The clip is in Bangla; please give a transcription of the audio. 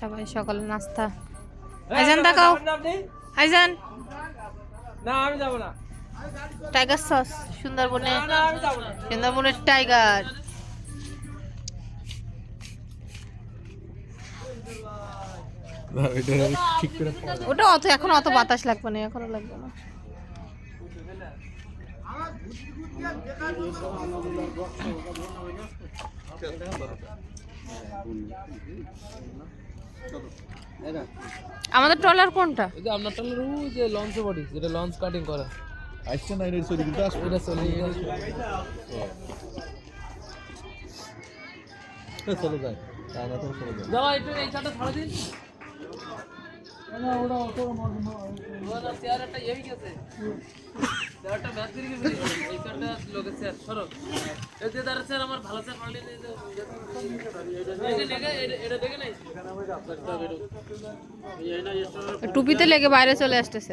সবাই সকালে নাস্তা। আইজান দেখাও, আইজান। না আমি যাব না। টাইগার সস সুন্দরবনে, সুন্দরবনের টাইগার। ওটা অত এখন অত বাতাস লাগবে না, এখনো লাগবে না। আমাদের ট্রলার কোনটা? এই যে আপনার ট্রলার ওই যে লঞ্চ বডি, যেটা লঞ্চ কাটিং করা। আসছে না এর সরি কিন্তু আসছে এটা চলে চলে যায় না তো চলে যায় যাও একটু এই চাটা ছাড়া দিন না ওটা অত ওটা চেয়ারটা এই গেছে চেয়ারটা ব্যাক করে গেছে এই চাটা লোকে চেয়ার সরো এই যে দাঁড়া স্যার আমার ভালো স্যার পারলে এই যে লেগে এটা দেখে নাই এখানে আমি আপনারটা বেরো এই না টুপিতে লেগে বাইরে চলে আসতেছে।